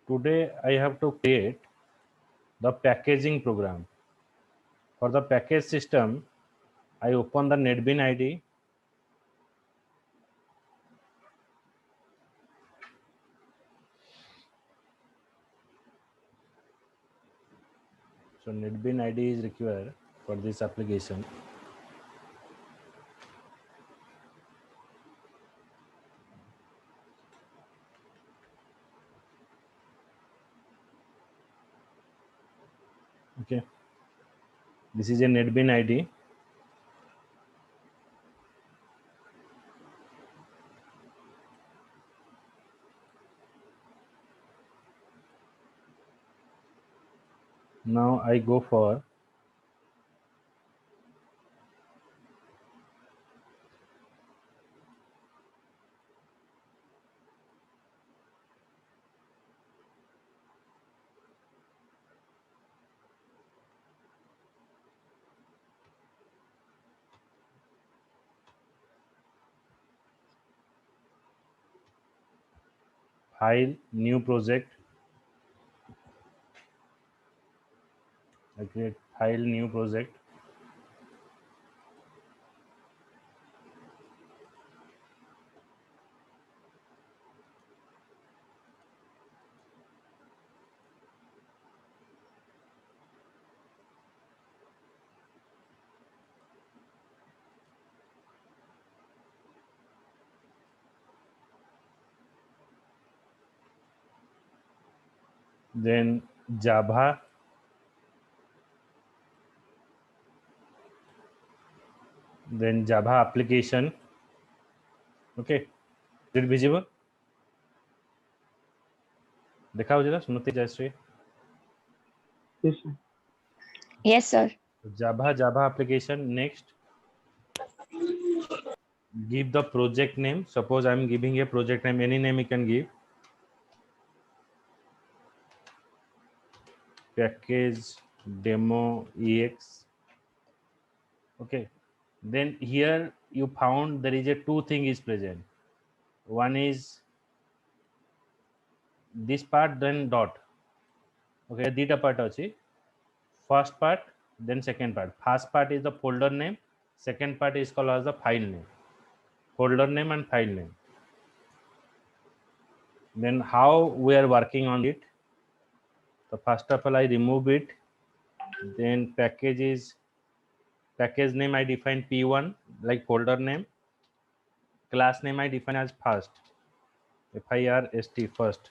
Today I have to create the packaging program. For the package system, I open the NetBeans IDE. So NetBeans IDE is required for this application. Okay, this is a NetBeans IDE. Now I go for file, new project. I create file, new project. Then Java, then Java application. Okay, is it visible? देखा हो जरा सुनते Jayashree. Yes, sir. Yes, sir. Java application. Next, give the project name. Suppose I am giving a project name, any name you can give. Package demo ex. Okay, then here you found there is a two thing is present. One is this part, then dot. Okay, dita part achi. First part, then second part. First part is the folder name, second part is called as the file name. Folder name and file name. Then how we are working on it. So first of all I remove it. Then package name I define P1 like folder name. Class name I define as first. FIRST first.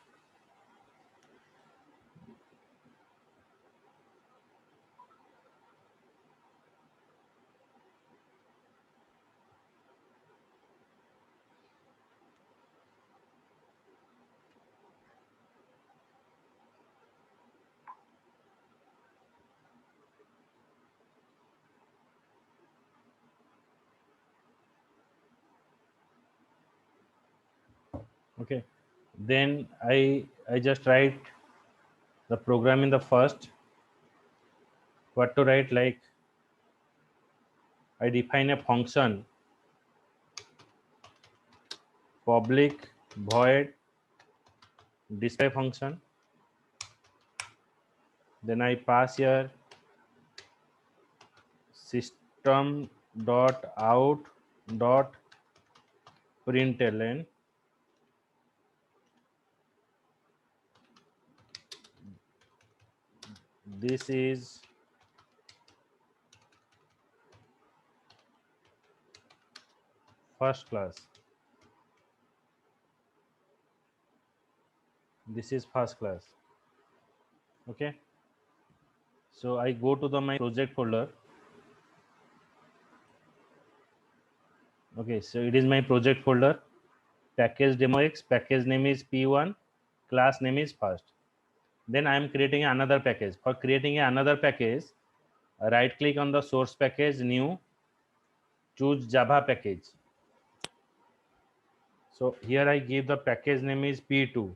Okay, then I just write the program in the first. What to write, like I define a function public void display function. Then I pass here system dot out dot println. This is first class. This is first class. Okay, so I go to the my project folder. Okay, so it is my project folder. Package demo x, package name is P1, class name is first. Then I am creating another package. For creating another package, right click on the source package, new, choose Java package. So here I give the package name is P2.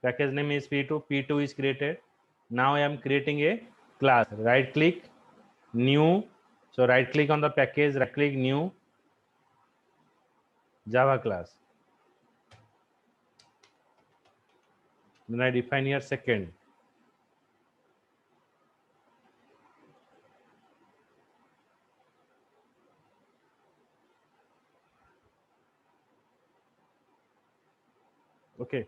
Package name is P2. P2 is created. Now I am creating a class. Right click, new. So right click on the package, right click, new, Java class. Then I define here second. Okay.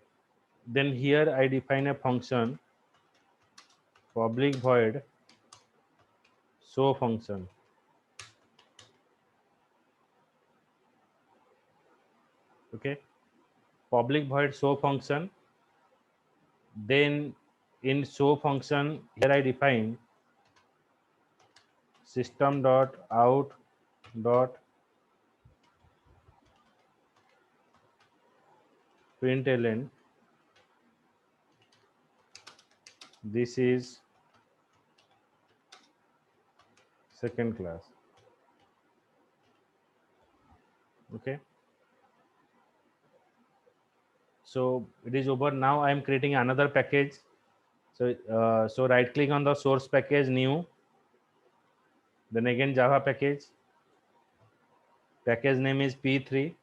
Then here I define a function, public void show function. Okay. Public void show function. Then in show function, here I define system dot out dot println. This is second class. Okay. So it is over. Now I am creating another package. So right click on the source package, new. Then again Java package. Package name is P3.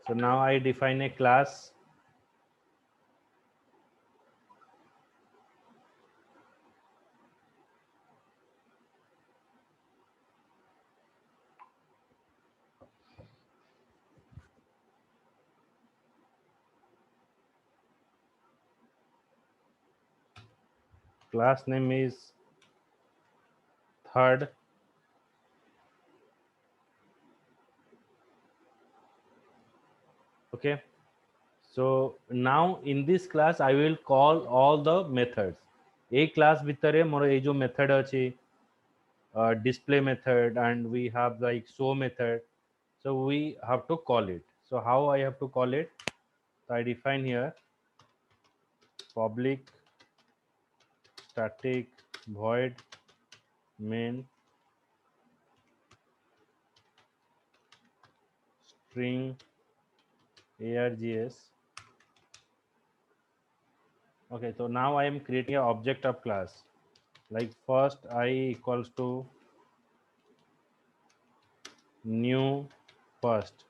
So now I define a class. Class name is third. Okay. So now in this class I will call all the methods. A class भितरे मोर ए जो method अछि, display method, and we have like show method. So we have to call it. So how I have to call it? So I define here public static void main string args. Okay, so now I am creating an object of class. Like first I equals to new first.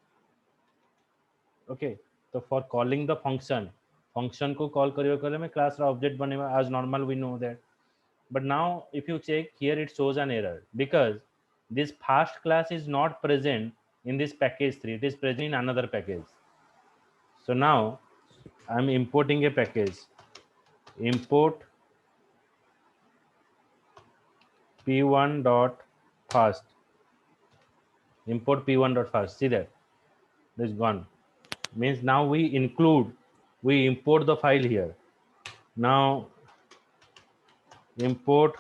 Okay, so for calling the function को call करियो कले में class रा object बनेगा as normal, we know that. But now if you check here, it shows an error because this first class is not present in this package 3. It is present in another package. So now I'm importing a package, import p1 dot first, import p1 dot first. See that this gone, means now we import the file here. Now import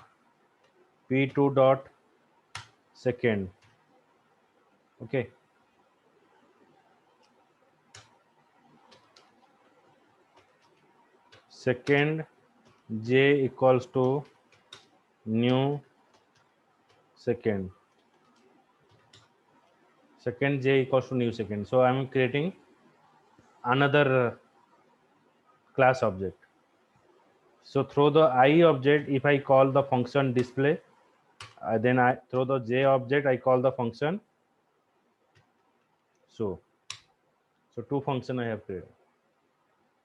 p2 dot second. Okay, second j equals to new second, second j equals to new second. So I'm creating another class object. So through the I object, if I call the function display, then I through the j object I call the function show. So two function I have created.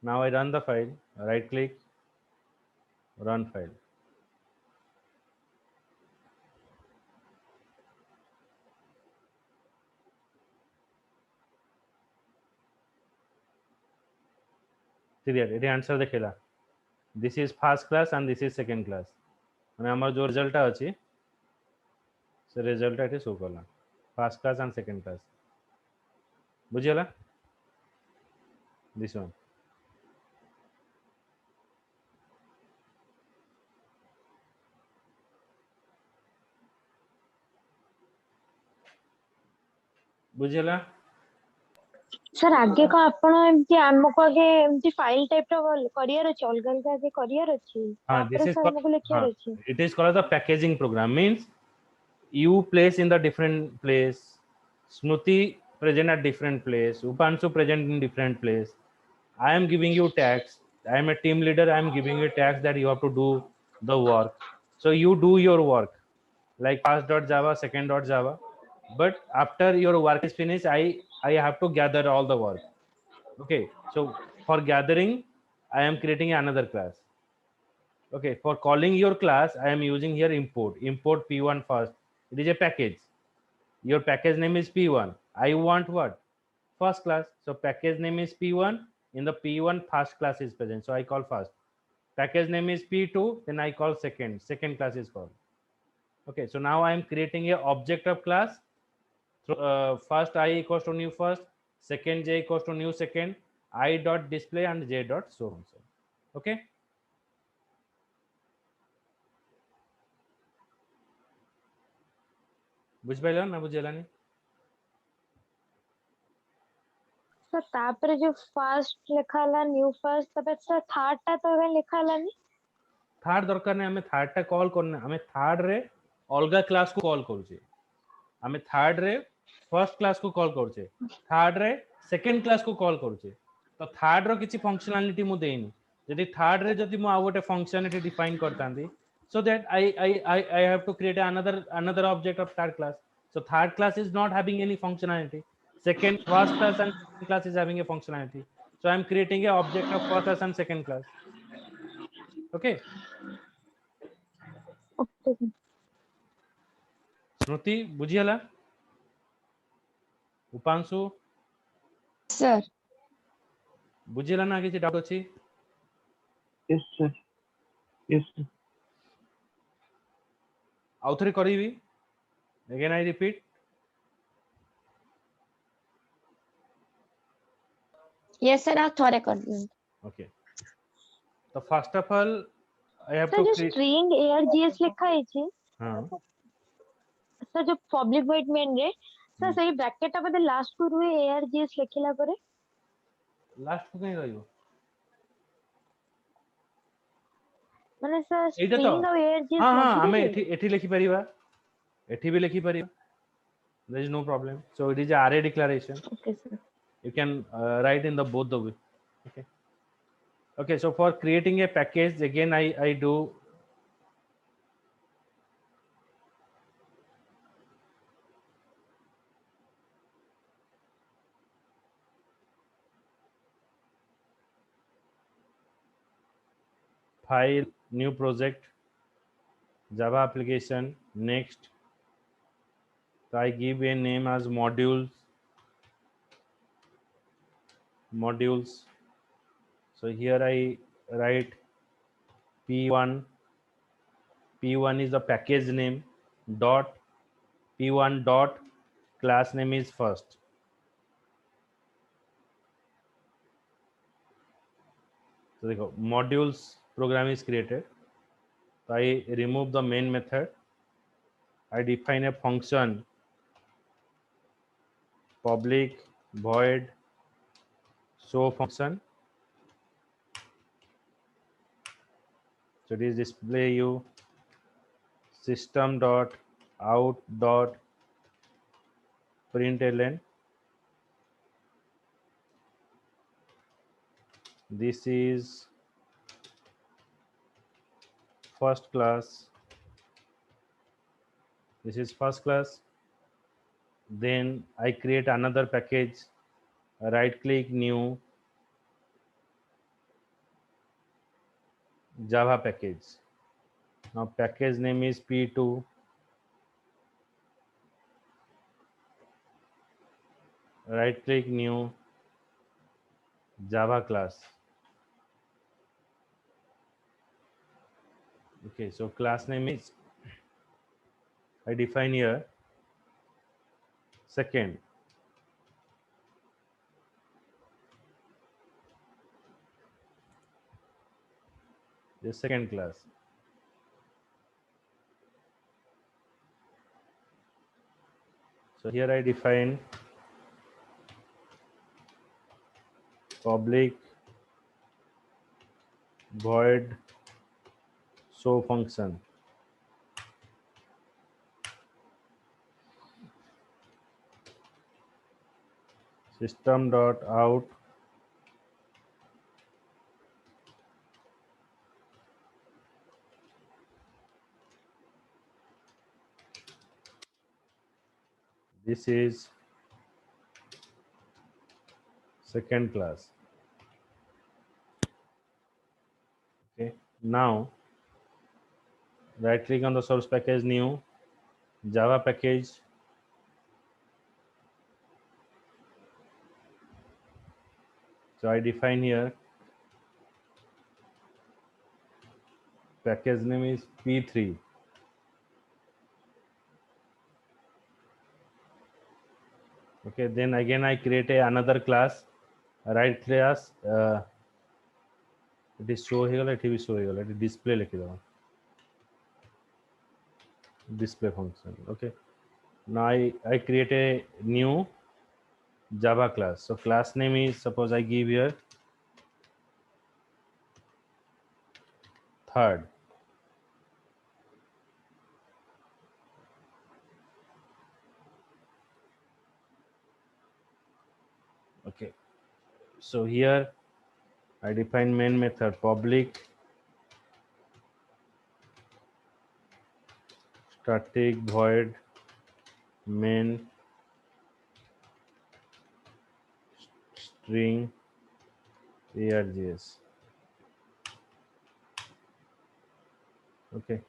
Now I run the file, right click, run file. See there, it answer देखेला. This is first class and this is second class. माने हमर जो result अछि, से result एटे show करला. First class and second class. बुझियला? This one. बुझियला? सर आगे को आपण एमती हमको आगे एमती फाइल टाइप रो करियर अछि, अलग अलग आगे करियर अछि, This is सर हमको लिखियर अछि. it is called the packaging program. Means you place in the different place, Smruti present at different place, Upanshu present in different place. I am giving you tags. I am a team leader. I am giving you tags that you have to do the work. So you do your work like first.java, second.java. but after your work is finished, I have to gather all the work. Okay, so for gathering I am creating another class. Okay, for calling your class I am using here import p1 first. It is a package. Your package name is p1. I want what? First class. So package name is p1. In the p1 first class is present, so I call first. Package name is p2, then I call second class is called. Okay, so now I am creating a object of class. So first I equals to new first, second j equals to new second, I dot display and j dot so on. So okay, बुझिपाइल ना बुझेलानी? Sir तापर जो first लिखा हला new first तबे sir third टा तो ଏବେ लिखा हलानी थर्ड दरकार नहीं, हमें थर्ड टा कॉल करने, हमें थर्ड रे अलगा क्लास को कॉल करूचे, हमें थर्ड रे फर्स्ट क्लास को कॉल करूचे, थर्ड रे सेकंड क्लास को कॉल करूचे. तो थर्ड रो किछि फंक्शनालिटी मु देइनी. यदि थर्ड रे जदि मु आ गोटे फंक्शनालिटी डिफाइन करतांदी, so that I have to create another object of third class. So third class is not having any functionality. First class and second class is having a functionality. So I am creating a object of first class and second class. Okay. Okay Smriti बुझिहला? Upanshu sir बुझिहला ना? किछि doubt अछि? Yes, sir. Yes, sir. आउथरे करिवि. Again I repeat. Yes sir आप थोड़े कर दीजिए. Okay. So first of all I have sir to जो create. स्ट्रिंग args लिखा है छी हाँ. सर जो पब्लिक वॉइड मेन रे सर सही ब्रैकेट बदे लास्ट को रुए args लिखिला परे लास्ट को कहीं रहियो. माने सर एइटा तो. स्ट्रिंग और args हाँ हाँ मझिरे हमें रे एठी लिखि परिबा. एठी भी लिखि परिबा. There is no problem. So it is a array declaration. Okay sir You can write in the both the way. Okay. Okay, so for creating a package, again I do file, new project, Java application, next. So I give a name as modules. So here I write p1. P1 is the package name dot p1 dot class name is first. So देखो modules program is created. So I remove the main method. I define a function public void show function. So it is display you system dot out dot println. This is first class. This is first class. Then I create another package. Right click new Java package. Now package name is p2. Right click new Java class. Okay, so class name is, I define here second. The second class. So here I define public void show function. System dot out This is second class. Okay, now right click on the source package, new Java package. So I define here package name is P3. Okay, then again I create another class, right class. It is show here, it will show here, it display लिख दो, display function. Okay, now I create a new Java class. So class name is, suppose I give here third. Okay, so here I define main method public static void main string args. Okay,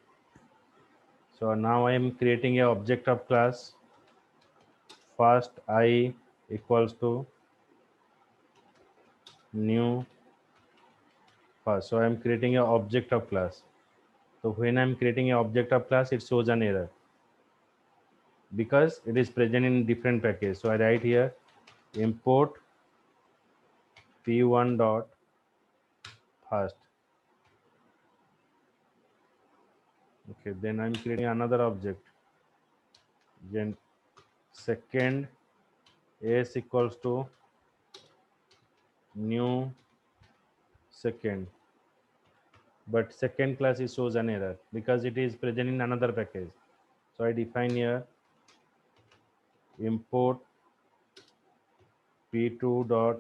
so now I am creating a object of class. First I equals to new first. So I am creating an object of class. So when I am creating an object of class, it shows an error because it is present in different package. So I write here import p1 dot first. Okay, then I'm creating another object. Then second s equals to new second, but second class is shows an error because it is present in another package. So I define here import p2 dot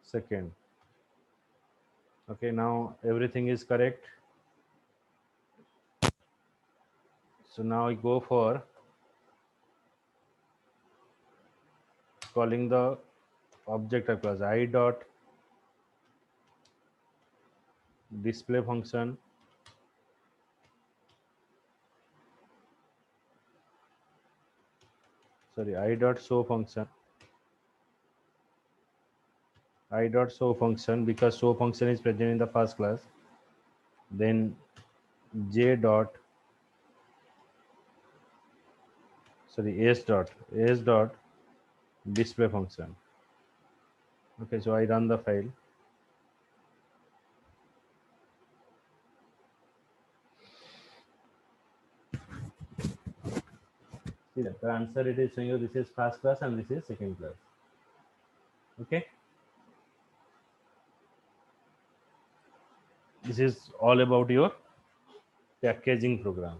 second. Okay, now everything is correct. So now I go for calling the object of class I dot display function. Sorry, I dot show function. I dot show function because show function is present in the first class. Then j dot s dot display function. Okay, so I run the file. See that the answer it is showing you this is first class and this is second class. Okay, this is all about your packaging program.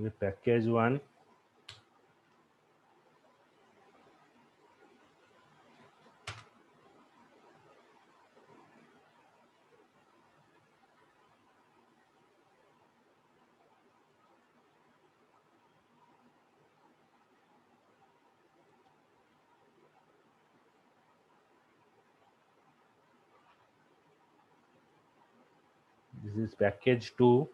The package one. This is package 2.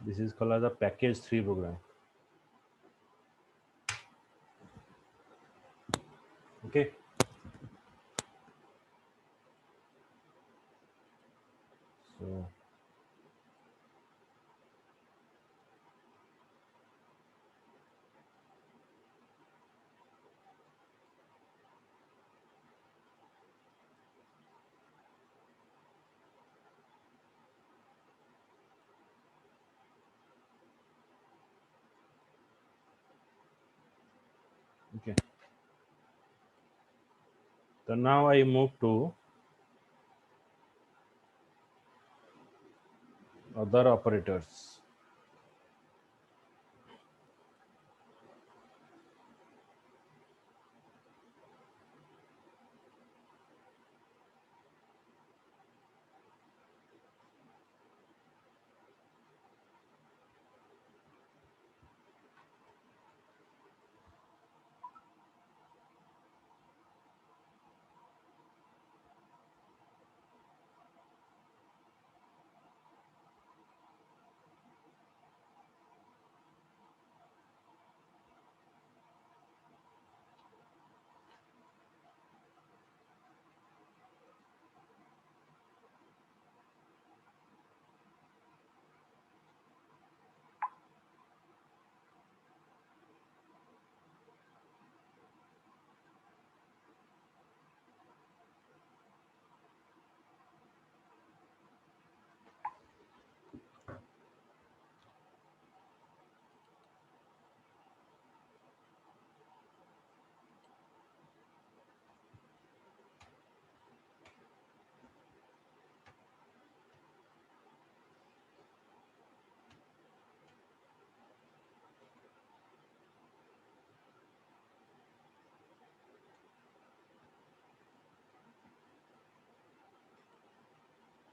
This is called as a package 3 program. Okay. Okay. So now I move to other operators.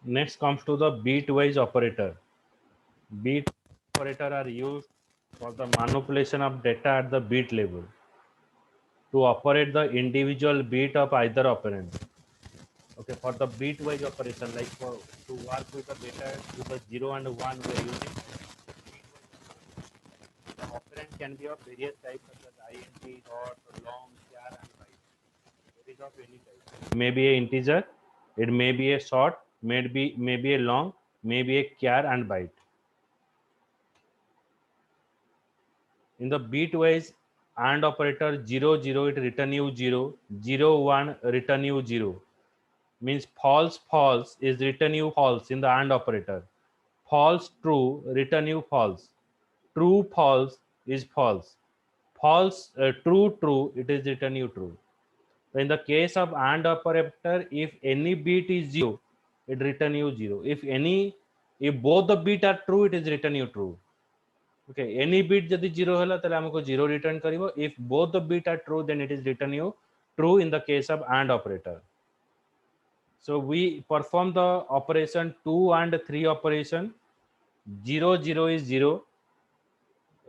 Next comes to the bitwise operator. Bit operator are used for the manipulation of data at the bit level to operate the individual bit of either operand. Okay, for the bitwise operation, like for to work with the data to the 0 and 1, we are using the operand can be of various types such as int, dot, long, char, and byte. It is of any type. It may be a integer, it may be a short, maybe a long, maybe a char and byte. In the bitwise AND operator 0 0 it return you 0, 0 1 return you 0, means false false is return you false in the AND operator, false true return you false, true false is false, false true true it is return you true. So in the case of AND operator, if any bit is 0 it return you 0, if both the bit are true it is return you true. Okay, any bit जदि 0 होला तले हमको 0 return करिवो. If both the bit are true then it is return you true in the case of AND operator. So we perform the operation 2 and 3 operation. 0 0 is 0.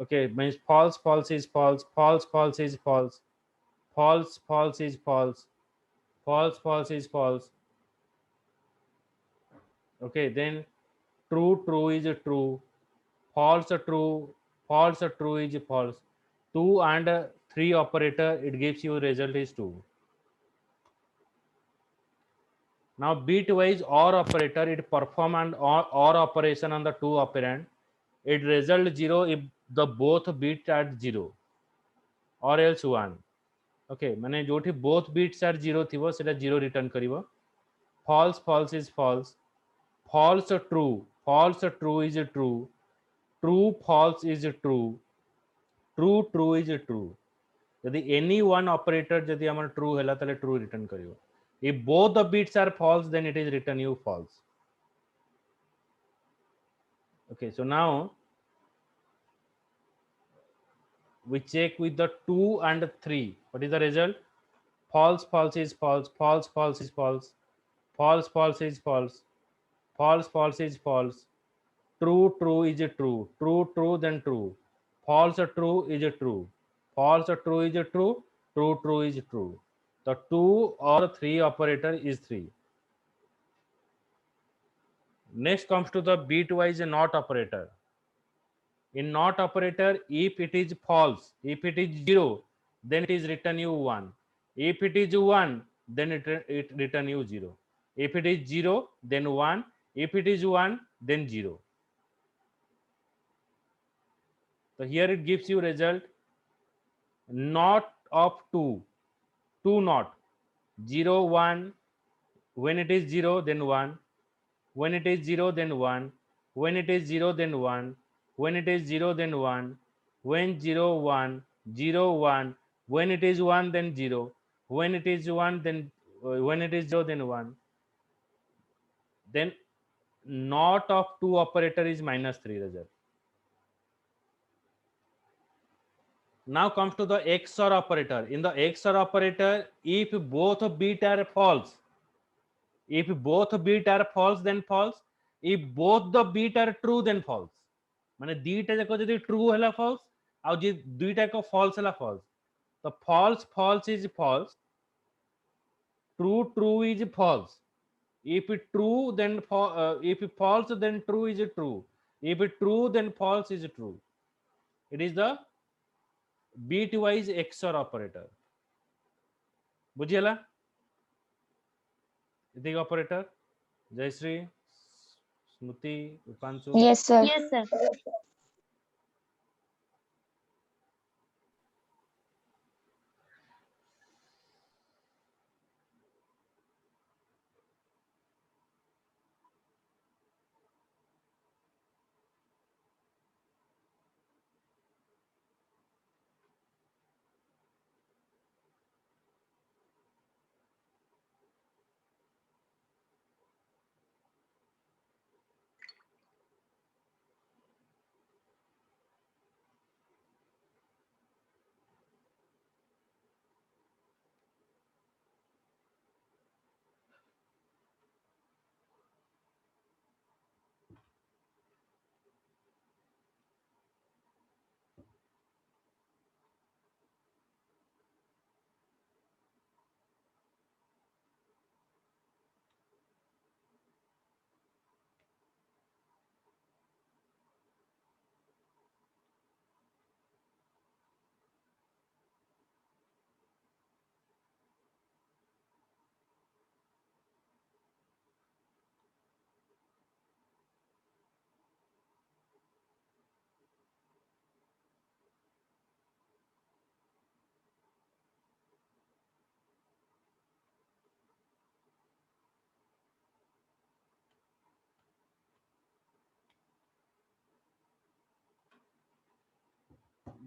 Okay, means false false is false, false false is false, false false is false, false false is false. Okay, then true true is true, false true, false true is false. 2 and 3 operator it gives you result is 2. Now bitwise OR operator it perform an OR operation on the 2 operand, it result 0 if the both bits are 0 or else 1. Okay, माने जोठी both bits are 0 थिवो सेटा 0 return करिवो. False false is false, false true is true, true false is true, true true is true. यदि any one operator यदि हमर true हैला तले true return करिवो. If both the bits are false then it is return you false. Okay, so now we check with the 2 and 3. What is the result? False false is false, false false is false, false false is false, false false is false, true true is true, true true then true, false true is true, false true is true, true true is true. The 2 or 3 operator is 3. Next comes to the bitwise NOT operator. In NOT operator, if it is false, if it is 0, then it is return you 1. If it is 1, then it return you 0. If it is 0, then 1. If it is 1, then 0. So here it gives you result not of 2, 2 not, 0 1. When it is 0, then 1. When it is 0, then 1. When it is 0, then 1. When it is 0, then 1. When 0 1, 0 1, when it is 1 then 0, when it is 1 then when it is 0 then 1, then not of 2 operator is -3 result. Now comes to the XOR operator. In the XOR operator, if both bit are false, if both bit are false then false, if both the bit are true then false. माने दीटा जाक जदि true हैला false आउ जे दुईटा को false हैला false, तो false false is false, true true is false. If true then if false then true is true, if true then false is true. It is the bitwise XOR operator. बुझियला इति operator Jayashree Smriti उपांशु Yes, sir. Yes, sir.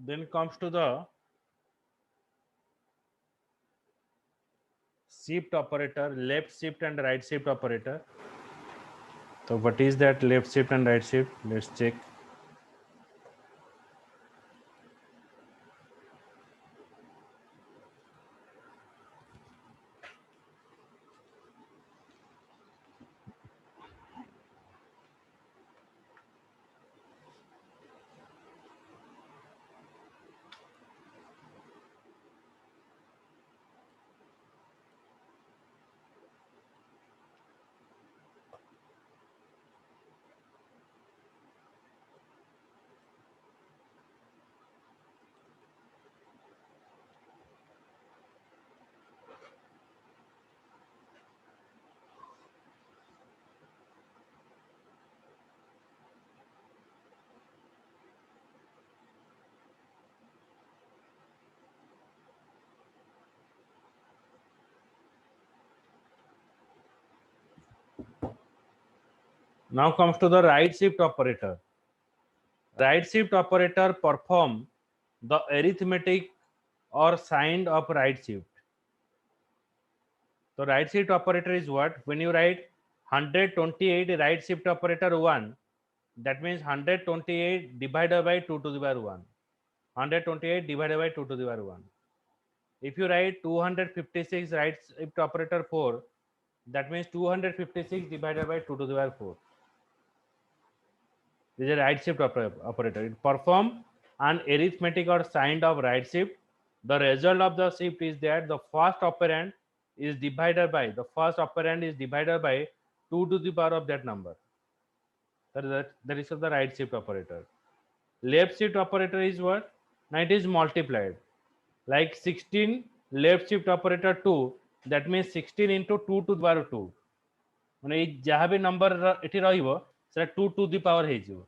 Then comes to the shift operator, left shift and right shift operator. So what is that left shift and right shift? Let's check. Now comes to the right shift operator. Right shift operator perform the arithmetic or sign of right shift. So right shift operator is what? When you write 128 right shift operator 1, that means 128 divided by 2 to the power 1. 128 divided by 2 to the power 1. If you write 256 right shift operator 4, that means 256 divided by 2 to the power 4. This is a right shift operator. It perform an arithmetic or sign of right shift. The result of the shift is that the first operand is divided by 2 to the power of that number. That is the right shift operator. Left shift operator is what? Now it is multiplied. Like 16 left shift operator 2, that means 16 into 2 to the power 2. माने जहाँ भी number एठी रहिबो सेटा 2 to the power हे जिवो.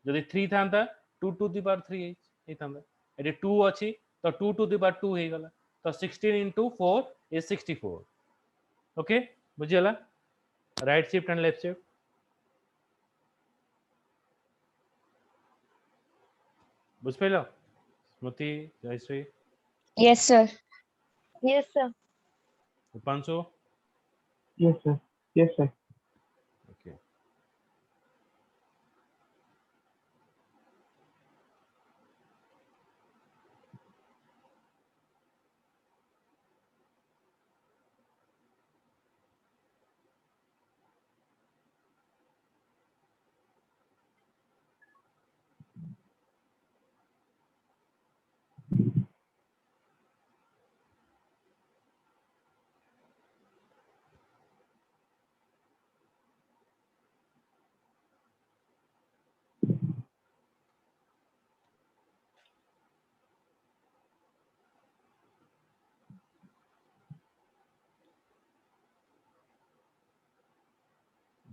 जदि 3 थांता 2 to the power 3 हे थांता. एठी 2 अछि तो 2 to the power 2 हे गला. तो 16 into 4 is 64. Okay, बुझियला? Right shift and left shift. बुझ pilo? Smriti, Jayashree. Yes, sir. Yes, sir. Upanshu? Yes, sir. Yes, sir. Okay.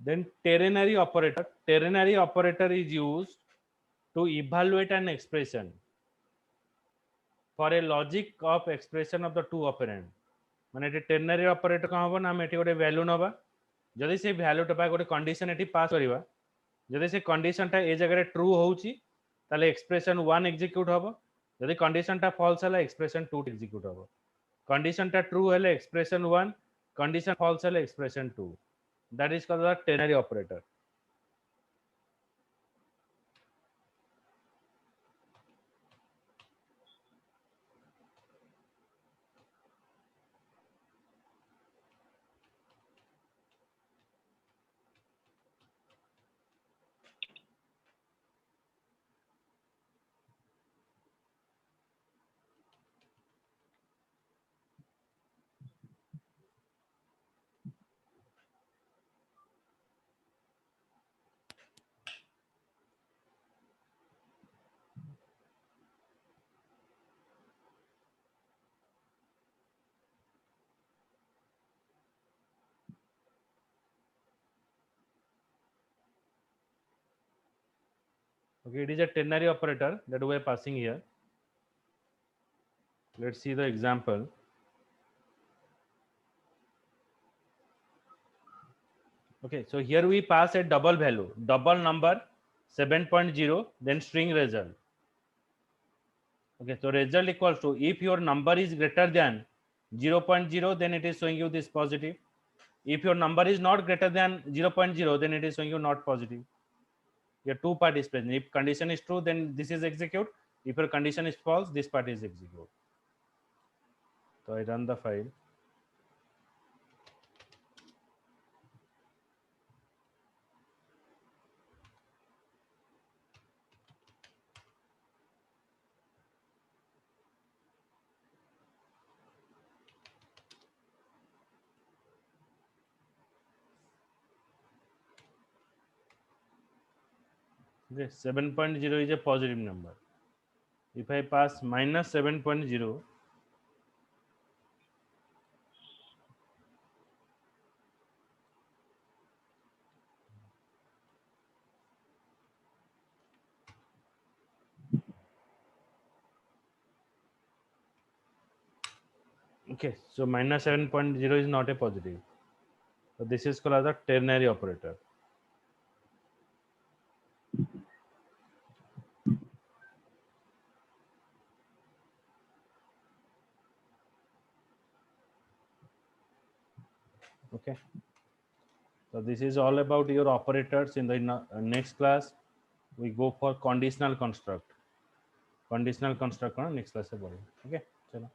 Then ternary operator. Ternary operator is used to evaluate an expression for a logic of expression of the two operand. माने eighty ternary operator कहाँ होगा ना हम eighty गोटे value नवा जदि से value टपा गोटे condition एटी pass करिवा जदि से condition टा ए जगह true होउची ताले expression 1 execute होबो जदि condition टा false हला expression 2 execute होबो condition टा true हले expression 1 condition false हले expression 2 that is called the ternary operator. Okay, it is a ternary operator that we are passing here. Let's see the example. Okay, so here we pass a double value, double number 7.0, then string result. Okay, so result equals to if your number is greater than 0.0, then it is showing you this positive. If your number is not greater than 0.0, then it is showing you not positive. Your two part is present. If condition is true, then this is execute. If your condition is false, this part is execute. So I run the file. Okay, 7.0 is a positive number. If I pass minus 7.0, okay, so minus 7.0 is not a positive. So this is called as a ternary operator. Okay, so this is all about your operators. In the next class we go for conditional construct. Conditional construct next class. Okay, chalo.